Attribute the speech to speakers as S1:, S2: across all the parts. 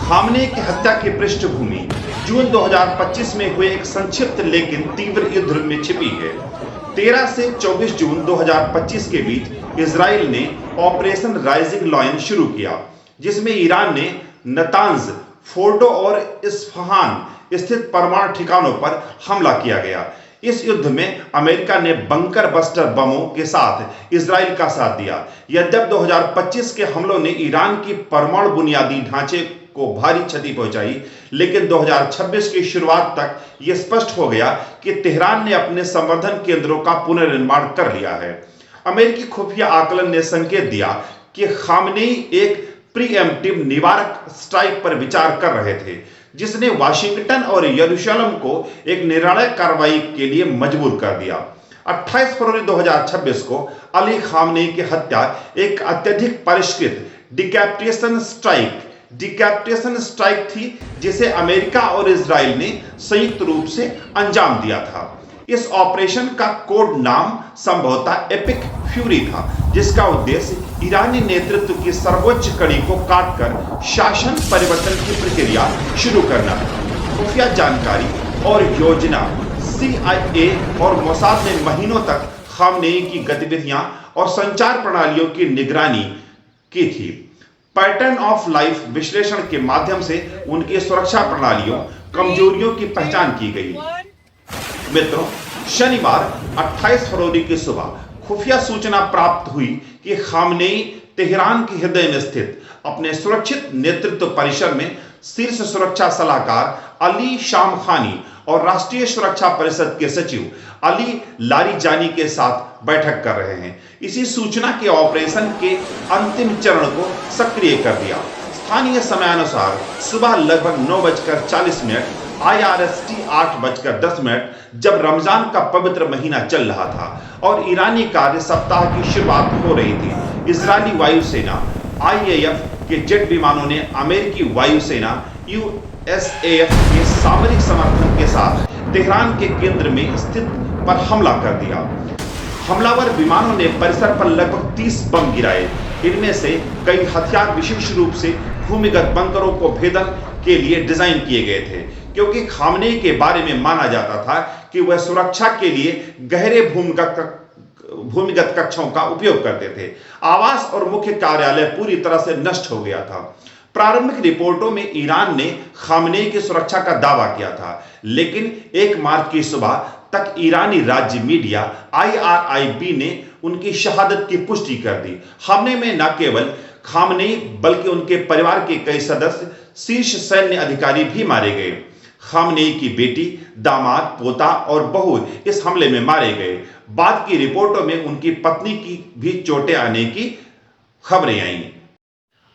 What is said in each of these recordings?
S1: Khamenei की हत्या की पृष्ठभूमि जून 2025 में हुए एक संक्षिप्त लेकिन तीव्र युद्ध में छिपी है। 13 से 24 जून 2025 के बीच इजराइल ने ऑपरेशन राइजिंग लॉयन शुरू किया, जिसमें ईरान ने नतांज, फोर्डो और इस्फहान स्थित परमाणु ठिकानों पर हमला किया गया। इस युद्ध में अमेरिका ने बंकर बस्टर बमों के साथ इजराइल का साथ दिया। यद्यपि 2025 के हमलों ने ईरान की परमाणु बुनियादी ढांचे को भारी क्षति पहुंचाई, लेकिन 2026 की शुरुआत तक यह स्पष्ट हो गया कि तेहरान ने अपने संवर्धन केंद्रों का पुनर्निर्माण कर लिया है। अमेरिकी खुफिया आकलन ने संकेत दिया कि खामनेई एक प्रीएम्प्टिव निवारक स्ट्राइक पर विचार कर रहे थे, जिसने वाशिंगटन और यरूशलेम को एक निर्णायक कार्रवाई के लिए मजबूर कर दिया। 28 फरवरी 2026 को अली खामनेई की हत्या एक अत्यधिक परिष्कृत डिकैपिटेशन स्ट्राइक थी, जिसे अमेरिका और इजराइल ने संयुक्त रूप से अंजाम दिया था। इस ऑपरेशन का कोड नाम संभवतः एपिक फ्यूरी था, जिसका उद्देश्य ईरानी नेतृत्व की सर्वोच्च कड़ी को काटकर शासन परिवर्तन की प्रक्रिया शुरू करना था। खुफिया जानकारी और योजना CIA और मोसाद ने महीनों तक खामनेई की गतिविधियां और संचार प्रणालियों की निगरानी की थी। पैटर्न ऑफ लाइफ विश्लेषण के माध्यम से उनकी सुरक्षा प्रणालियों कमजोरियों की पहचान की गई। मित्रों, शनिवार 28 फरवरी की सुबह खुफिया सूचना प्राप्त हुई कि खामनेई तेहरान के हृदय में स्थित अपने सुरक्षित नेतृत्व परिसर में शीर्ष सुरक्षा सलाहकार अली शामखानी और राष्ट्रीय सुरक्षा परिषद के सचिव अली लारिजानी के साथ बैठक कर रहे हैं। इसी सूचना के ऑपरेशन के अंतिम चरण को सक्रिय कर दिया। स्थानीय समयानुसार सुबह लगभग 9:40 IRST 8:10 जब रमजान का पवित्र महीना चल रहा था और ईरानी कार्य सप्ताह की शुरुआत हो रही थी, इजरायली वायुसेना IAF के जेट विमानों ने अमेरिकी वायुसेना USAF के सामरिक समर्थन के साथ तेहरान के केंद्र में स्थित पर हमला कर दिया। हमलावर विमानों ने परिसर पर लगभग 30 बम गिराए। इनमें से कई हथियार विशेष रूप से भूमिगत बंकरों को भेदन के लिए डिजाइन किए गए थे, क्योंकि खामनेई के बारे में माना जाता था कि वह सुरक्षा के लिए गहरे भूमिगत कक्षों का उपयोग करते थे। आवास और मुख्य कार्यालय पूरी तरह से नष्ट हो गया था। प्रारंभिक रिपोर्टों में ईरान ने खामनेई की सुरक्षा का दावा किया था, लेकिन 1 मार्च की सुबह तक ईरानी राज्य मीडिया IRIB ने उनकी शहादत की पुष्टि कर दी। हमले में न केवल खामनेई बल्कि उनके परिवार के कई सदस्य, शीर्ष सैन्य अधिकारी भी मारे गए। खामनेई की बेटी, दामाद, पोता और बहू इस हमले में मारे गए। बाद की रिपोर्टों में उनकी पत्नी की भी चोटें आने की खबरें आईं।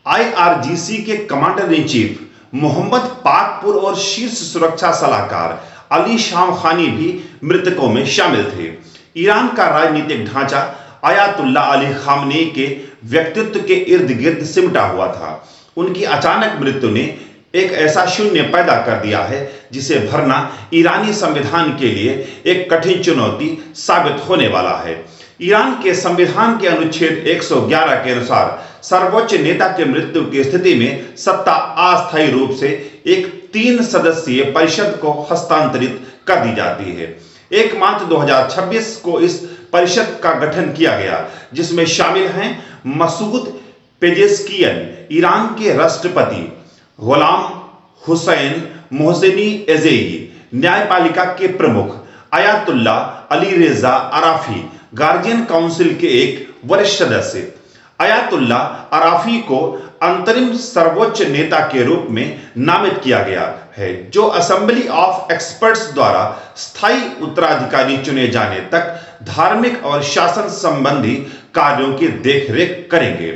S1: IRGC के commander in chief Mohammad Pakpour और शीर्ष सुरक्षा सलाहकार अली शामखानी भी मृतकों में शामिल थे। ईरान का राजनीतिक ढांचा अयातुल्ला अली खामनेई के व्यक्तित्व के इर्द गिर्द सिमटा हुआ था। उनकी अचानक मृत्यु ने एक ऐसा शून्य पैदा कर दिया है जिसे भरना ईरानी संविधान के लिए एक कठिन चुनौती साबित होने वाला है। ईरान के संविधान के अनुच्छेद 111 के अनुसार सर्वोच्च नेता के मृत्यु की स्थिति में सत्ता अस्थायी रूप से एक 3 सदस्यीय परिषद को हस्तांतरित कर दी जाती है। 1 मार्च 2026 को इस परिषद का गठन किया गया, जिसमें शामिल हैं मसूद पेजेस्कियन, ईरान के राष्ट्रपति गुलाम हुसैन मोहसेनी एजेई, न्यायपालिका के प्रमुख अयातुल्ला अली रेजा अराफी, गार्जियन काउंसिल के एक वरिष्ठ सदस्य। अयातुल्ला अराफी को अंतरिम सर्वोच्च नेता के रूप में नामित किया गया है, जो असेंबली ऑफ एक्सपर्ट्स द्वारा स्थायी उत्तराधिकारी चुने जाने तक धार्मिक और शासन संबंधी कार्यों की देखरेख करेंगे।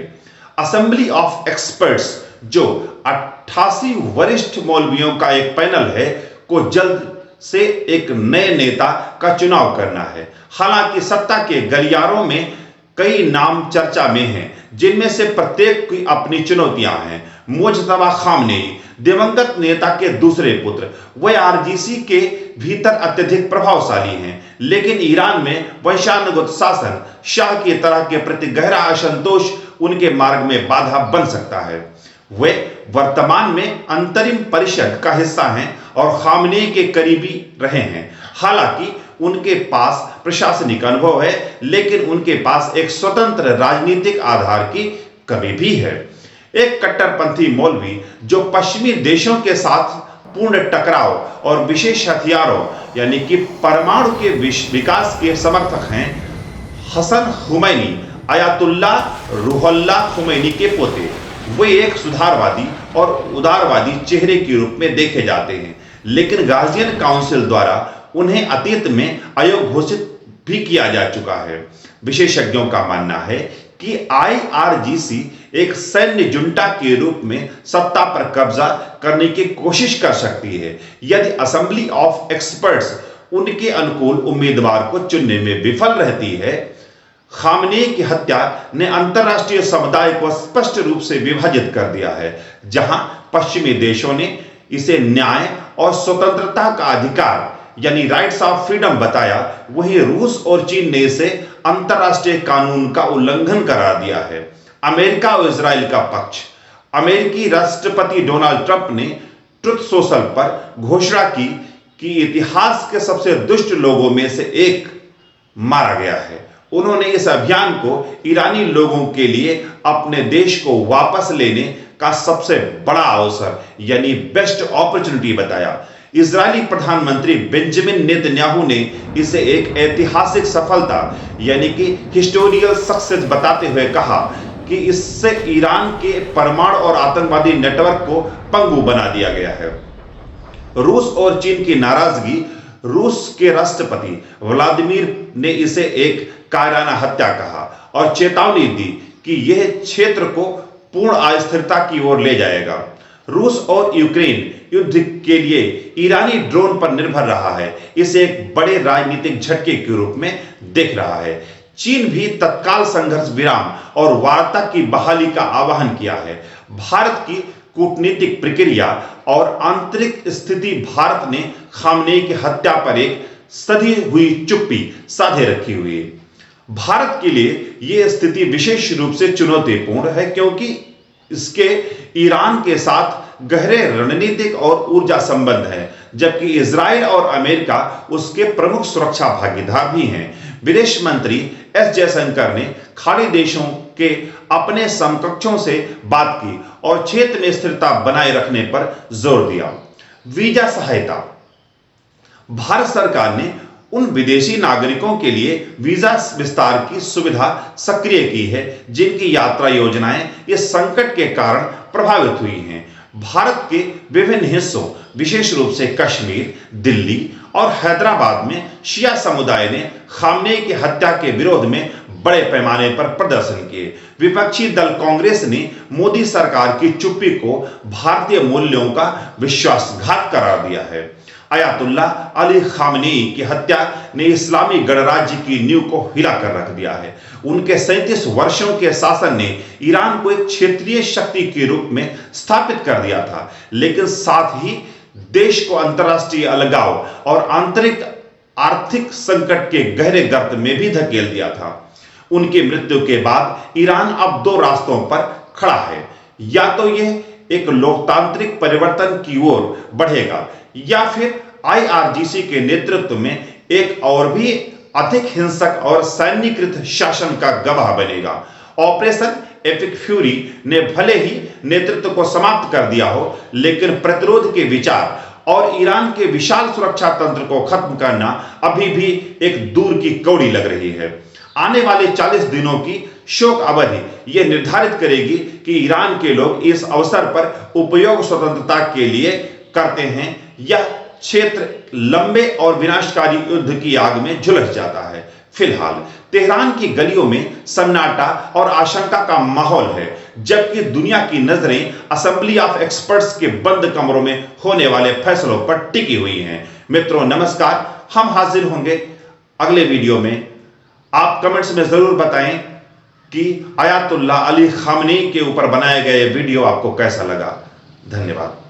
S1: असेंबली ऑफ एक्सपर्ट्स, जो 88 वरिष्ठ मौलवियों का एक पैनल है, को जल्द से एक नए नेता का चुनाव करना है। हालांकि सत्ता के गलियारों में कई नाम चर्चा में हैं, जिनमें से प्रत्येक की अपनी चुनौतियां हैं। मुज्तबा खामनेई, दिवंगत नेता के दूसरे पुत्र, वे IRGC के भीतर अत्यधिक प्रभावशाली हैं, लेकिन ईरान में वंशानुगत शासन, शाह की तरह के प्रति गहरा असंतोष उनके मार्ग में बाधा बन सकता है। वे वर्तमान में अंतरिम परिषद का हिस्सा हैं और खामनेई के करीबी रहे हैं। हालांकि उनके पास प्रशासनिक अनुभव है, लेकिन उनके पास एक स्वतंत्र राजनीतिक आधार की कमी भी है। एक कट्टरपंथी मौलवी जो पश्चिमी देशों के साथ पूर्ण टकराव और विशेष हथियारों यानी कि परमाणु के विकास के समर्थक हैं, हसन खुमैनी आयतुल्ला रूहुल्लाह खुमैनी के पोते। वे एक सुधारवादी और उदारवादी चेहरे के रूप में देखे जाते हैं, लेकिन गार्जियन काउंसिल द्वारा उन्हें अतीत में अयोग्य घोषित भी किया जा चुका है। विशेषज्ञों का मानना है कि IRGC एक सैन्य जुंटा के रूप में सत्ता पर कब्जा करने की कोशिश कर सकती है यदि असेंबली ऑफ एक्सपर्ट्स उनके अनुकूल उम्मीदवार को चुनने में विफल रहती है। खामनेई की हत्या ने अंतरराष्ट्रीय समुदाय को स्पष्ट रूप से विभाजित कर दिया है। जहां पश्चिमी देशों ने इसे न्याय और स्वतंत्रता का अधिकार यानी राइट्स ऑफ फ्रीडम बताया, वहीं रूस और चीन ने इसे अंतरराष्ट्रीय कानून का उल्लंघन करार दिया है। अमेरिका और इजराइल का पक्ष। अमेरिकी राष्ट्रपति डोनाल्ड ट्रंप ने ट्रुथ सोशल पर घोषणा की कि इतिहास के सबसे दुष्ट लोगों में से एक मारा गया है। उन्होंने इस अभियान को ईरानी लोगों के लिए अपने देश को वापस लेने का सबसे बड़ा अवसर यानी बेस्ट अपॉर्चुनिटी बताया। इजरायली प्रधानमंत्री बेंजामिन नेतन्याहू ने इसे एक ऐतिहासिक सफलता यानी कि हिस्टोरिकल सक्सेस बताते हुए कहा कि इससे ईरान के परमाणु और आतंकवादी नेटवर्क को पंगु बना दिया गया है। रूस और चीन की नाराजगी। रूस के राष्ट्रपति व्लादिमीर ने इसे एक कायराना हत्या कहा और चेतावनी दी कि यह क्षेत्र को पूर्ण अस्थिरता की ओर ले जाएगा। रूस और यूक्रेन युद्ध के लिए ईरानी ड्रोन पर निर्भर रहा है, इसे एक बड़े राजनीतिक झटके के रूप में देख रहा है। चीन भी तत्काल संघर्ष विराम और वार्ता की बहाली का आह्वान किया है। भारत की कूटनीतिक प्रक्रिया और आंतरिक स्थिति। भारत ने खामनेई की हत्या पर एक सधी हुई चुप्पी साधे रखी हुई है। भारत के लिए यह स्थिति विशेष रूप से चुनौतीपूर्ण है क्योंकि इसके ईरान के साथ गहरे रणनीतिक और ऊर्जा संबंध है, जबकि इजराइल और अमेरिका उसके प्रमुख सुरक्षा भागीदार भी हैं। विदेश मंत्री एस जयशंकर ने खाड़ी देशों के अपने समकक्षों से बात की और क्षेत्र में स्थिरता बनाए रखने पर जोर दिया। वीजा सहायता। भारत सरकार ने उन विदेशी नागरिकों के लिए वीजा विस्तार की सुविधा सक्रिय की है जिनकी यात्रा योजनाएं इस संकट के कारण प्रभावित हुई हैं। भारत के विभिन्न हिस्सों विशेष रूप से कश्मीर, दिल्ली और हैदराबाद में शिया समुदाय ने खामनेई की हत्या के विरोध में बड़े पैमाने पर प्रदर्शन किए। विपक्षी दल कांग्रेस ने मोदी सरकार की चुप्पी को भारतीय मूल्यों का विश्वासघात करार दिया है। अयातुल्ला अली खामनेई की हत्या ने इस्लामी गणराज्य की नींव को हिलाकर रख दिया है। उनके 37 वर्षों के शासन ने ईरान को एक क्षेत्रीय शक्ति के रूप में स्थापित कर दिया था, लेकिन साथ ही देश को अंतरराष्ट्रीय अलगाव और आंतरिक आर्थिक संकट के गहरे गर्त में भी धकेल दिया था। उनकी मृत्यु के बाद ईरान अब दो रास्तों पर खड़ा है, या तो यह एक लोकतांत्रिक परिवर्तन की ओर बढ़ेगा या फिर IRGC के नेतृत्व में एक और भी अधिक हिंसक और सैन्यीकृत शासन का गवाह बनेगा। ऑपरेशन एपिक फ्यूरी ने भले ही नेतृत्व को समाप्त कर दिया हो, लेकिन प्रतिरोध के विचार और ईरान के विशाल सुरक्षा तंत्र को खत्म करना अभी भी एक दूर की कौड़ी लग रही है। आने वाले 40 दिनों की शोक अवधि यह निर्धारित करेगी कि ईरान के लोग इस अवसर पर उपयोग स्वतंत्रता के लिए करते हैं या क्षेत्र लंबे और विनाशकारी युद्ध की आग में झुलस जाता है। फिलहाल तेहरान की गलियों में सन्नाटा और आशंका का माहौल है, जबकि दुनिया की नजरें असेंबली ऑफ एक्सपर्ट्स के बंद कमरों में होने वाले फैसलों पर टिकी हुई हैं। मित्रों नमस्कार, हम हाजिर होंगे अगले वीडियो में। आप कमेंट्स में जरूर बताएं कि अयातुल्ला अली खामनेई के ऊपर बनाया गया वीडियो आपको कैसा लगा। धन्यवाद।